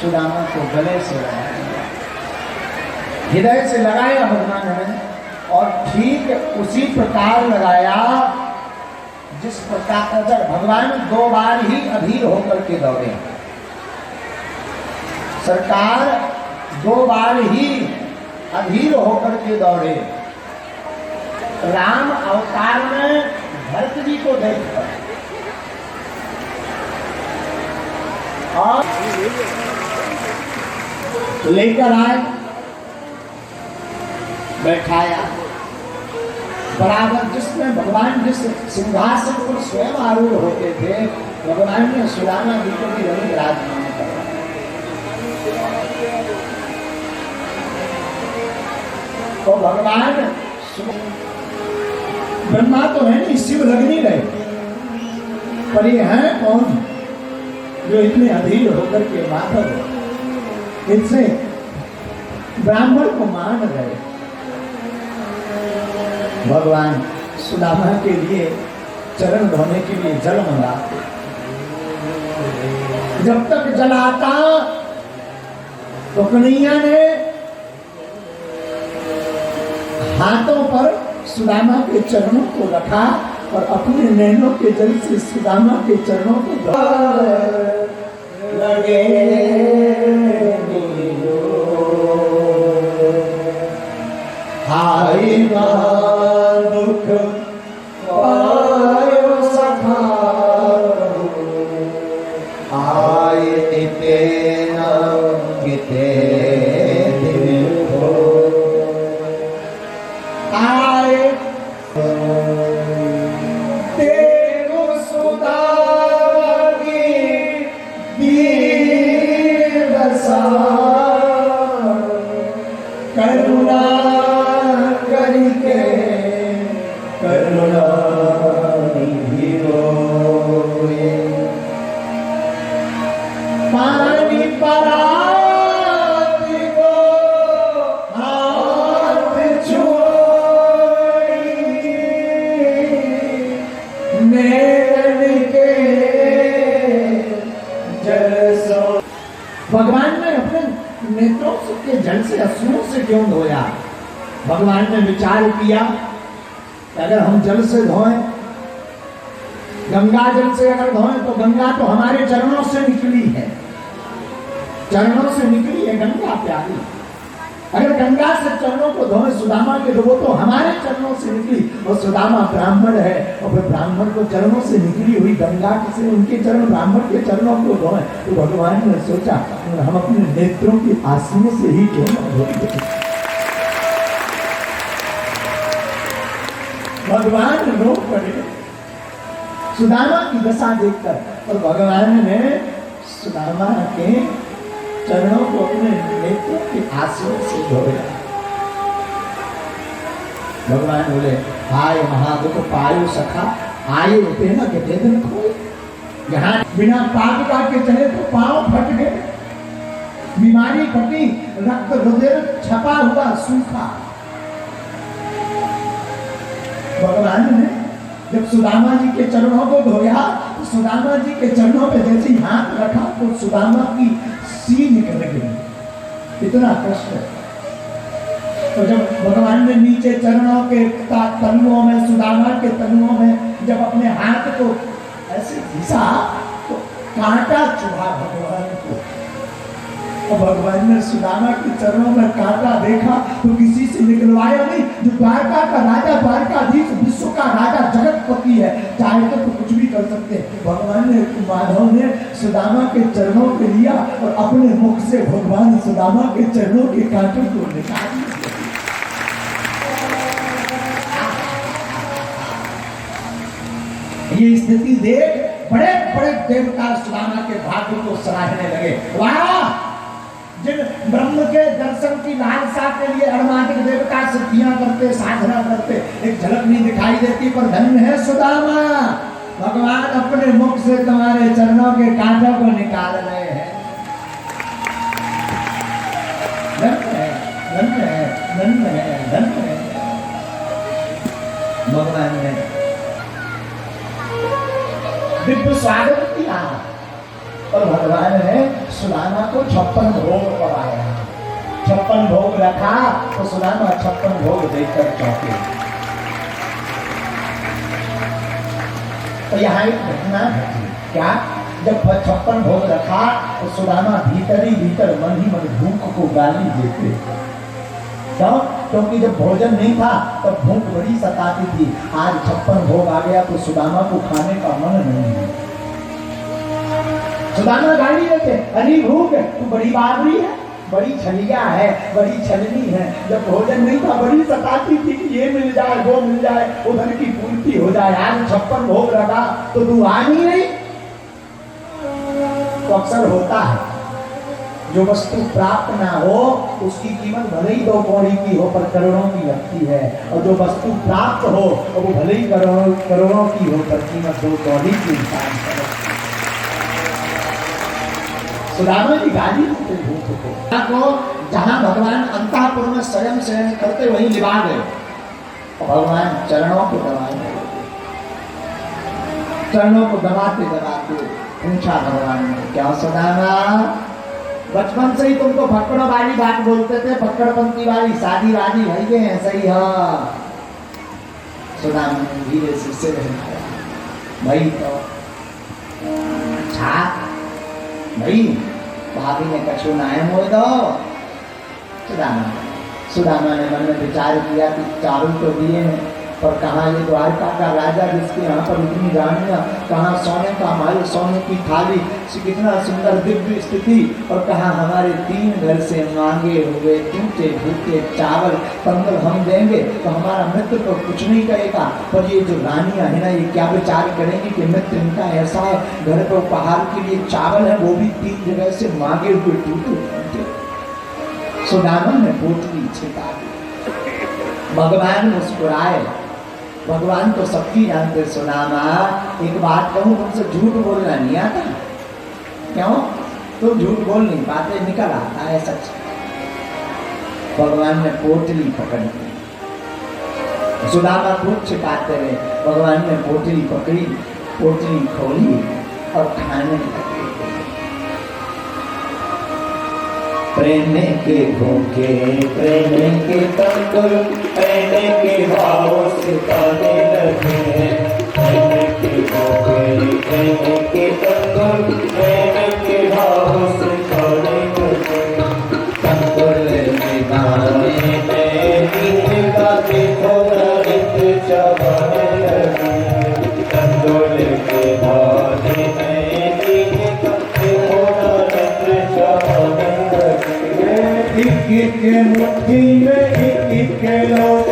सुदामा को गले से लगाया, हृदय से लगाया भगवान ने, और ठीक उसी प्रकार लगाया जिस प्रकार जब भगवान 2 बार ही अधीर होकर के दौड़े। सरकार 2 बार ही अधीर होकर के दौड़े। राम अवतार में भरत जी को देखकर और लेकर आए, बैठाया। बराबर जिसमें भगवान जिस सिंहासन पर स्वयं आरूढ़ होते थे, भगवान ने सुदामा जी को भी वही विराजमान करवाया। तो भगवान ब्रह्मा तो है नहीं, शिव लग नहीं रहे, पर ये है कौन जो इतने अधीर होकर के माधव इनसे ब्राह्मण को मान रहे। भगवान सुदामा के लिए चरण धोने के लिए जल मंगाते। जब तक जल आता तो कन्हैया ने हाथों पर सुदामा के चरणों को रखा और अपने नैनों के जल से सुदामा के चरणों को लगे हाय दुख पायो सखा आय निते न किते आय तेरो सुदागी दीर्घसा करुणा करके करुणा निधिरोए पानी परात को हाथ छोड़ी नैन के जल सो। भगवान ने अपने नेत्रों के जल से अश्रुओं से क्यों धोया? भगवान ने विचार किया कि अगर हम जल से धोएं, गंगा जल से अगर धोएं तो गंगा तो हमारे चरणों से निकली है, चरणों से निकली है गंगा प्यारी। अगर गंगा से चरणों को धोएं सुदामा के, तो वो तो हमारे चरणों से निकली, और सुदामा ब्राह्मण है, और फिर ब्राह्मण को चरणों से निकली हुई गंगा से उनके चरण, ब्राह्मण के चरणों को धोएं। तो भगवान ने सोचा हम अपने नेत्रों की आंसुओं से ही क्यों न धोएं। भगवान रो पड़े सुदामा की दशा देखकर, और भगवान ने सुदामा के चरणों को अपने नेत्रों के आंसुओं से धोया। भगवान बोले हाय महादुख पायो सखा आये होते ना कि दिन खोए। यहाँ बिना पादुका के चले तो पांव फट गए, बीमारी फटी, रक्त रुधिर छपा हुआ सूखा। भगवान ने जब सुदामा जी के चरणों को धोया तो सुदामा जी के चरणों पे जैसे ही हाथ रखा तो सुदामा की सी निकल गई। इतना कष्ट है। तो जब भगवान ने नीचे चरणों के तलुओं में, सुदामा के तलुओं में जब अपने हाथ को ऐसे घिसा तो कांटा चुभा भगवान को। और भगवान ने सुदामा के चरणों में कांटा देखा तो किसी से निकलवाया नहीं। जो द्वारका का राजा, द्वारकाधीश, विश्व का राजा, जगतपति है, चाहे तो कुछ भी कर सकते हैं। भगवान ने, माधव ने सुदामा के चरणों पे लिया और अपने मुख से भगवान सुदामा के चरणों के कांटों को निकाल दिया। ये स्थिति देख बड़े बड़े देवता सुदामा के भाग्य को सराहने लगे। वाह, जिन ब्रह्म के दर्शन की लालसा के लिए अड़मादिक देवता सिद्धियां करते, साधना करते, एक झलक नहीं दिखाई देती, पर धन्य है सुदामा, भगवान अपने मुख से तुम्हारे चरणों के कांटों को निकाल रहे हैं। धन्य है, धन्य है, धन्य है, धन्य है। भगवान ने दिव्य स्वागत किया और भगवान ने सुदामा को 56 भोग कराया। 56 भोग रखा तो सुदामा 56 भोग देकर चौंके। तो यहाँ एक घटना घटी। क्या? जब 56 भोग रखा तो सुदामा भीतर ही भीतर मन ही मन भूख को गाली देते। क्यों? क्योंकि जब भोजन नहीं था तो भूख बड़ी सताती थी। आज 56 भोग आ गया तो सुदामा को खाने का मन नहीं है। सुदामा गाली देते, अरे भूख तू बड़ी बाबरी है, बड़ी छलिया है, बड़ी छलनी है। जब भोजन नहीं था बड़ी सताती थी कि ये मिल जाए, वो मिल जाए, उधर की पूर्ति हो जाए। आज 56 भोग लगा तो तू आ नहीं। तो अक्सर होता है जो वस्तु प्राप्त ना हो उसकी कीमत भले ही 2 कौड़ी की हो पर करोड़ों की लगती है, और जो वस्तु प्राप्त हो और वो भले ही करोड़ों की हो पर कीमत 2 कौड़ी की इंसान है। सुदामा की गाली देते भूख को जहां भगवान अंतःपुर में स्वयं शयन करते वहीं लिवा गए। भगवान चरणों को दबाए, चरणों को दबाते दबाते पूछा भगवान ने, क्या सुदामा बचपन से ही तुमको फक्कड़ों वाली बात बोलते थे, फक्कड़पंथी वाली, शादी वादी भाई है ऐसा ही है। सुदामा ने धीरे से सिर हिलाया, भाई तो अच्छा भाई भाभी ने कछु नाय मोड़ दो। सुदामा ने मन में विचार किया कि चावल तो दिए हैं, पर कहाँ ये द्वारका का राजा जिसके यहाँ पर इतनी रानियाँ, कहाँ सोने का महल, सोने की थाली, कितना सुंदर दिव्य स्थिति, और कहाँ हमारे 3 घर से मांगे हुए टूटे फूटे चावल कंबल हम देंगे तो हमारा मित्र तो कुछ नहीं करेगा, पर ये जो रानियाँ है ना ये क्या विचार करेंगी कि मित्र इनका ऐसा है, घर पर उपहार के लिए चावल है वो भी 3 जगह से मांगे हुए टूटे फूटे। सुदामा ने पोटली छिपा दी। भगवान मुस्कुराए। भगवान तो सबकी जानते। सुदामा एक बात कहूँ, तुमसे झूठ बोलना नहीं आता। क्यों? तुम झूठ बोल नहीं पाते, निकल आता है सच। भगवान ने पोटली पकड़ ली। सुदामा खूब छिपाते रहे। भगवान ने पोटली पकड़ी, पोटली खोली और खाने लगे। प्रेम के भूखे, प्रेम के तंतुर, प्रेम के भाव से ताने लगे। प्रेम के भूखे, प्रेम के तंतुर, प्रेम के भाव से ताने लगे। तंतुर के गाने में गीत गाते हो नृत्य चबाने लगे। तंतुर के गाने में गीत गाते हो नृत्य चबाने लगे। एक मुट्ठी में एक लोग,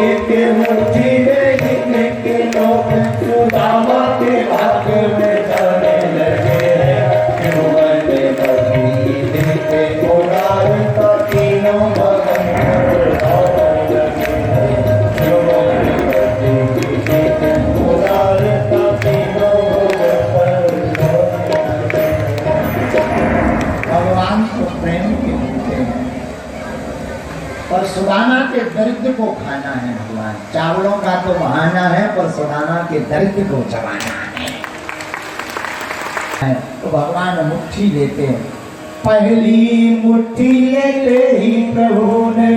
एक मुट्ठी में एक लोग सुदामा के भाग्य में जाने लगे। क्यों मैंने कभी देखे उड़ार का तीनों मगन उड़ाने लगे। क्यों मैंने कभी देखे उड़ार का तीनों भगवान को प्रेम के भूखे हैं, पर सुदामा के दरिद्र को खाना है। भगवान चावलों का तो बहाना है, पर सुदामा के दरिद्र को चबाना है। तो भगवान मुट्ठी लेते हैं। पहली मुट्ठी लेते ही प्रभु ने,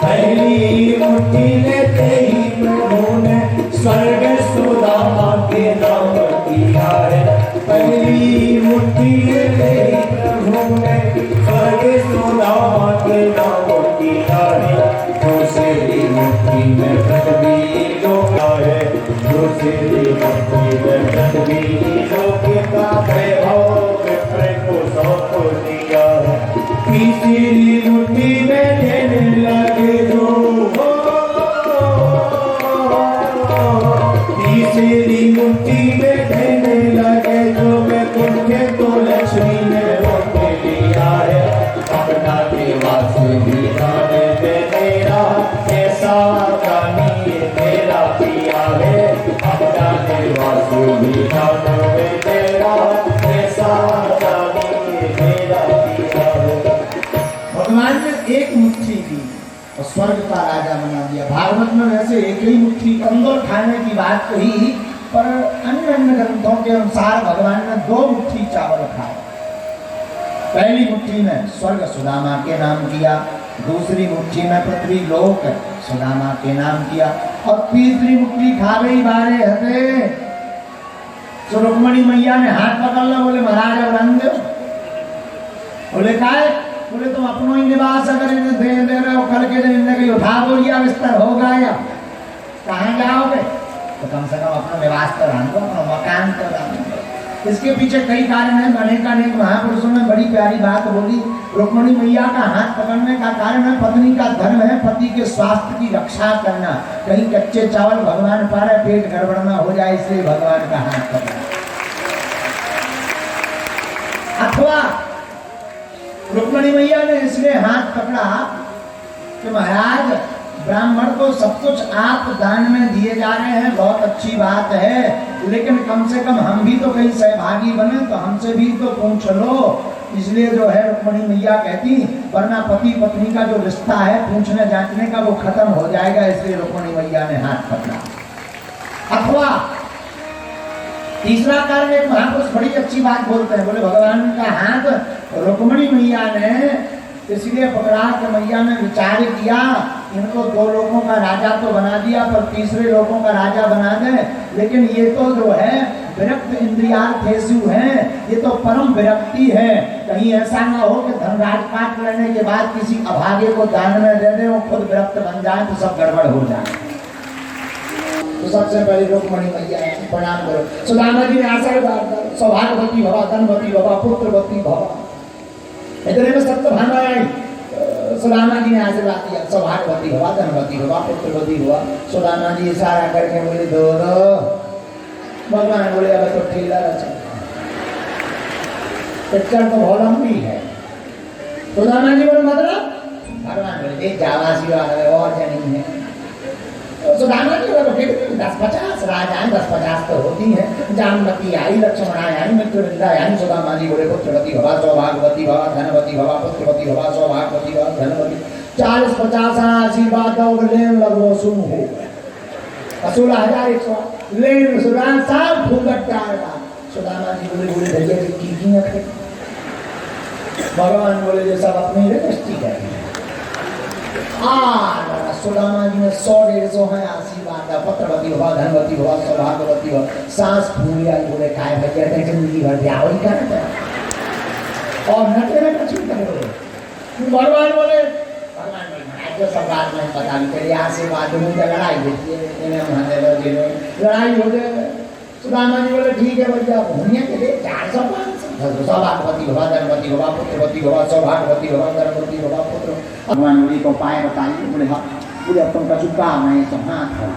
पहली मुट्ठी लेते ही प्रभु ने स्वर्ग सुदामा के नाम किया है। पहली मुट्ठी लेते ही प्रभु ने स्वर्ग सुदामा के नाम किया है। दूसरी मुट्ठी में पृथ्वी लोक है, दूसरी मुट्ठी में पृथ्वी लोक का वैभव विप्र को सौंप दिया है। तीसरी मुट्ठी में देने लगे जो, तीसरी मुट्ठी में देने लगे जो मैं पुण्य तो लक्ष्मी ने रोके लिया है। अपना निवास भी जाने दे मेरा, ऐसा जानी मेरा पिया है। अपना निवास भी जाने दे मेरा, ऐसा जानी मेरा पिया है। भगवान ने एक मुट्ठी दी और स्वर्ग का राजा बना दिया। भागवत में वैसे एक ही मुट्ठी कंदोर खाने की बात कही, पर अन्य अन्य ग्रंथों के अनुसार भगवान ने 2 मुट्ठी चावल खाए। पहली मुट्ठी में स्वर्ग सुदामा के नाम किया, दूसरी मुट्ठी में पृथ्वी लोक सुदामा के नाम किया, और तीसरी मुट्ठी खा गई बारे हते। तो रुक्मणी मैया ने हाथ पकड़ लिया, बोले महाराज अब रंग दो। बोले काय? बोले तुम अपनो ही निवास अगर इन्हें दे रहे हो, कल के दिन इन्हें कहीं उठा बोलिया बिस्तर होगा या कहाँ जाओगे? तो कम से कम अपना निवास तो रहने दो, अपना मकान तो रहने दो। इसके पीछे कई कारण है। अनेक महापुरुषों ने बड़ी प्यारी बात बोली। रुक्मणी मैया का हाथ पकड़ने का कारण है पत्नी का धर्म है पति के स्वास्थ्य की रक्षा करना। कहीं कच्चे चावल भगवान पा रहे, पेट गड़बड़ ना हो जाए, इसलिए भगवान का हाथ पकड़ा। अथवा रुक्मणी मैया ने इसलिए हाथ पकड़ा कि महाराज ब्राह्मण को सब कुछ आप दान में दिए जा रहे हैं, बहुत अच्छी बात है, लेकिन कम से कम हम भी तो कहीं सहभागी बने, तो हमसे भी तो पूछ लो। इसलिए जो है रुक्मणी मैया कहती, वरना पति पत्नी का जो रिश्ता है पूछने जांचने का वो खत्म हो जाएगा, इसलिए रुक्मणी मैया ने हाथ पकड़ा। अथवा तीसरा कारण एक महापुरुष बड़ी अच्छी बात बोलते हैं, बोले भगवान का हाथ रुक्मणी मैया ने इसलिए पकड़ा कि मैया ने विचार किया इनको 2 लोगों का राजा तो बना दिया, पर तीसरे लोगों का राजा बना दे। लेकिन ये तो जो है विरक्त इंद्रियार्थेषु हैं, ये तो परम विरक्ति है। कहीं ऐसा ना हो कि धनराज काट लेने के बाद किसी अभागे को दान में दे दे, वो खुद विरक्त बन जाए तो सब गड़बड़ हो जाए। तो सबसे पहले रुक्मणी मैया प्रणाम करो। सुदामा जी ने आशीर्वाद करो, सौभाग्यवती भवा, धनवती भवा, पुत्रवती भवा। इतने में सत्यभामा आई, सुदामा जी ने आशीर्वाद दिया, सौभाग्यवती भवा, धनवती भवा, पुत्रवती भवा। सुदामा जी इशारा करके बोले दो। भगवान बोले अब तो ठीला रचा, पिक्चर तो बहुत लंबी है। सुदामा जी बोले मतलब? भगवान बोले देख जावासी वाले और जनी है। सुदामा जी बोले 10-50 राजाएं 10-50 तो होती हैं। जानमती आई, लक्ष्मण आई, मित्रवृंदा आई। सुदामा जी बोले पुत्रवती भवा, सौभाग्यवती भवा, धनवती भवा, पुत्रवती भवा, सौभाग्यवती भवा, धनवती। 40-50 आशीर्वाद और लेन लगो सुन हो 16,100 लेन सुदान साहब फूकट डालता। सुदामा जी बोले भैया जी की रखे। भगवान बोले जो सब अपनी रजिस्ट्री करेंगे। सुदामा जी में 100-150 है आशीर्वाद, पुत्रवती भवा, धनवती भवा, सौभाग्यवती भवा। सांस फूल आई, बोले काय भैया जिंदगी भर ब्याह ही करते और नटे में कुछ करे। भगवान बोले जो सब बात में पता नहीं चली, आशीर्वाद में लड़ाई होती है, लड़ाई हो जाए। सुदामा जी बोले ठीक है भैया, भूमिया के लिए 400-500 सौभाग्यवती भवा, धनवती भवा, पुत्रवती भवा, सौभाग्यवती भवा, धनवती भवा, पुत्र। भगवान बोली को पाए बताइए। बोले हाँ। बोले अब तुमका चुका मैं तो हाथ खड़ा।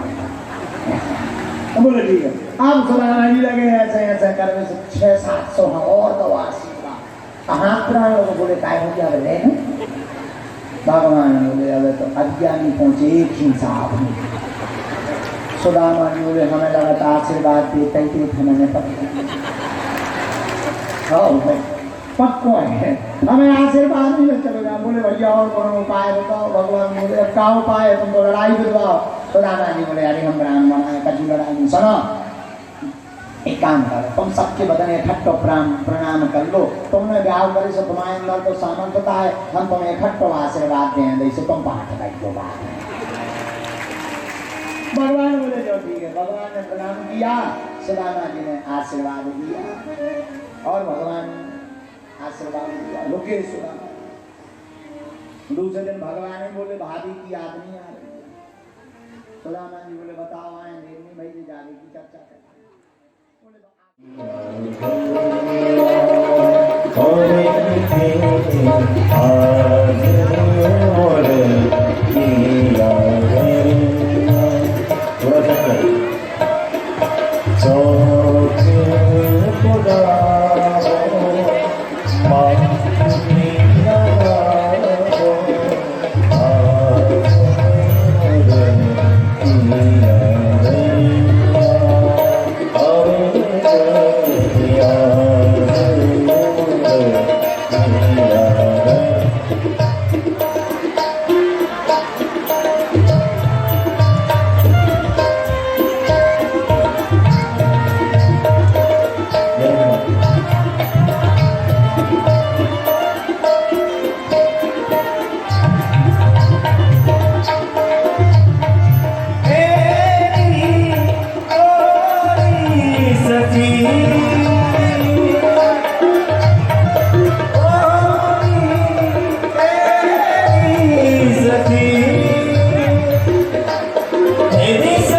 बोले ठीक है। अब सुदामा जी लगे ऐसे ऐसे करने से 600-700 और दवा आशीर्वाद। हाथ प्राण लोग बोले काय हो गया ले। भगवान बोले अब तो अज्ञानी पहुंचे एक ही साहब में। सुदामा जी बोले हमें लगा आशीर्वाद देते ही हमें पक्को है, हमें आशीर्वाद नहीं चलेगा। बोले भैया और कौन उपाय बताओ। भगवान बोले अब क्या उपाय, तुम तो लड़ाई बिलवाओ। सुदामा जी बोले अरे हम ब्राह्मण है, कजू लड़ाई नहीं। सुनो एक काम करो, तुम सबके बदन इकट्ठो प्रणाम कर लो। तुमने ब्याह करे से तुम्हारे अंदर तो सामर्थ्यता है, हम तुम्हें इकट्ठो आशीर्वाद दें, जैसे तुम पाठ कर दो बात। भगवान बोले जो ठीक है। भगवान ने प्रणाम किया, सुदामा जी ने आशीर्वाद दिया और भगवान आशीर्वाद दिया। रुके सुदामा। दूसरे दिन भगवान ने बोले भाभी की आदमी आ रही है। सुदामा जी बोले बताओ आए देखनी भाई जी जाने की चर्चा कर। Hare Krishna